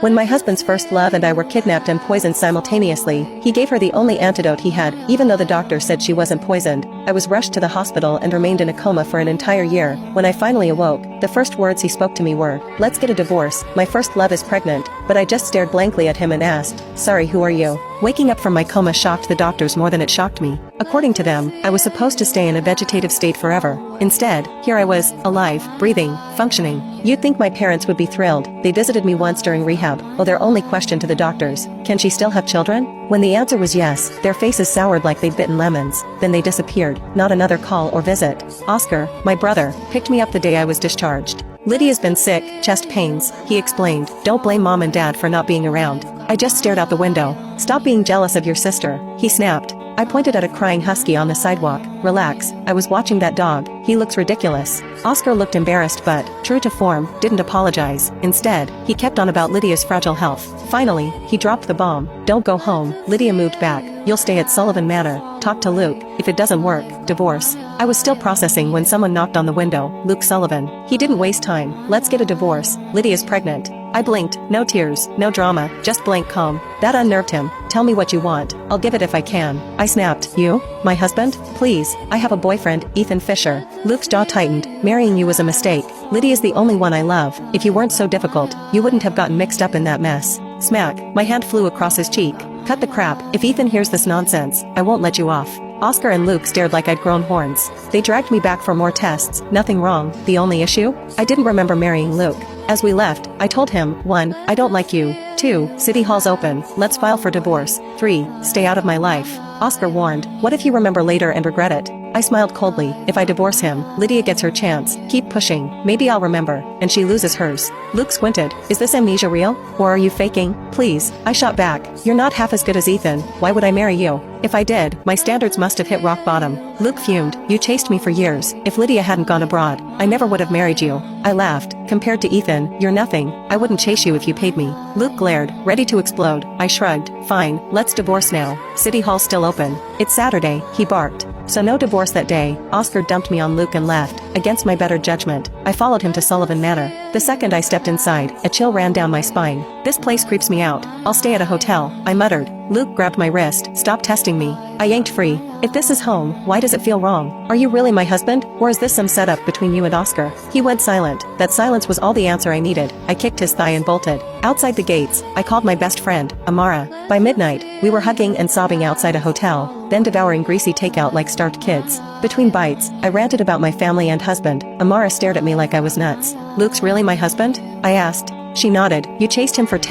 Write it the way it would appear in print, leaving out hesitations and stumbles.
When my husband's first love and I were kidnapped and poisoned simultaneously, he gave her the only antidote he had, even though the doctor said she wasn't poisoned. I was rushed to the hospital and remained in a coma for an entire year. When I finally awoke, the first words he spoke to me were, "Let's get a divorce, my first love is pregnant," but I just stared blankly at him and asked, "Sorry, who are you?" Waking up from my coma shocked the doctors more than it shocked me. According to them, I was supposed to stay in a vegetative state forever. Instead, here I was, alive, breathing, functioning. You'd think my parents would be thrilled. They visited me once during rehab. Oh, their only question to the doctors, "Can she still have children?" When the answer was yes, their faces soured like they'd bitten lemons. Then they disappeared. Not another call or visit. Oscar, my brother, picked me up the day I was discharged. "Lydia's been sick, chest pains," he explained. "Don't blame mom and dad for not being around." I just stared out the window. "Stop being jealous of your sister," he snapped. I pointed at a crying husky on the sidewalk. "Relax, I was watching that dog. He looks ridiculous." Oscar looked embarrassed but, true to form, didn't apologize. Instead, he kept on about Lydia's fragile health. Finally, he dropped the bomb. "Don't go home." Lydia moved back. "You'll stay at Sullivan Manor. Talk to Luke. If it doesn't work, divorce." I was still processing when someone knocked on the window. Luke Sullivan. He didn't waste time. "Let's get a divorce. Lydia's pregnant." I blinked. No tears, no drama, just blank calm. That unnerved him. "Tell me what you want. I'll give it if I can." I snapped. "You? My husband? Please, I have a boyfriend, Ethan Fisher." Luke's jaw tightened. "Marrying you was a mistake. Lydia's the only one I love. If you weren't so difficult, you wouldn't have gotten mixed up in that mess." Smack. My hand flew across his cheek. "Cut the crap. If Ethan hears this nonsense, I won't let you off." Oscar and Luke stared like I'd grown horns. They dragged me back for more tests. Nothing wrong. The only issue? I didn't remember marrying Luke. As we left, I told him, 1. I don't like you. 2. City Hall's open. Let's file for divorce. 3. Stay out of my life. Oscar warned, "What if you remember later and regret it?" I smiled coldly. "If I divorce him, Lydia gets her chance. Keep pushing. Maybe I'll remember. And she loses hers." Luke squinted. "Is this amnesia real? Or are you faking?" "Please," I shot back. "You're not half as good as Ethan. Why would I marry you?" If I did, my standards must have hit rock bottom. Luke fumed. "You chased me for years. If Lydia hadn't gone abroad, I never would have married you." I laughed. "Compared to Ethan, you're nothing. I wouldn't chase you if you paid me." Luke glared, ready to explode. I shrugged. "Fine, let's divorce now. City Hall's still open." "It's Saturday," he barked. So no divorce that day. Oscar dumped me on Luke and left. Against my better judgment, I followed him to Sullivan Manor. The second I stepped inside, a chill ran down my spine. "This place creeps me out. I'll stay at a hotel," I muttered. Luke grabbed my wrist. "Stop testing me." I yanked free. "If this is home, why does it feel wrong? Are you really my husband? Or is this some setup between you and Oscar?" He went silent. That silence was all the answer I needed. I kicked his thigh and bolted. Outside the gates, I called my best friend, Amara. By midnight, we were hugging and sobbing outside a hotel, then devouring greasy takeout like starved kids. Between bites, I ranted about my family and husband. Amara stared at me like I was nuts. "Luke's really my husband?" I asked. She nodded. "You chased him for 10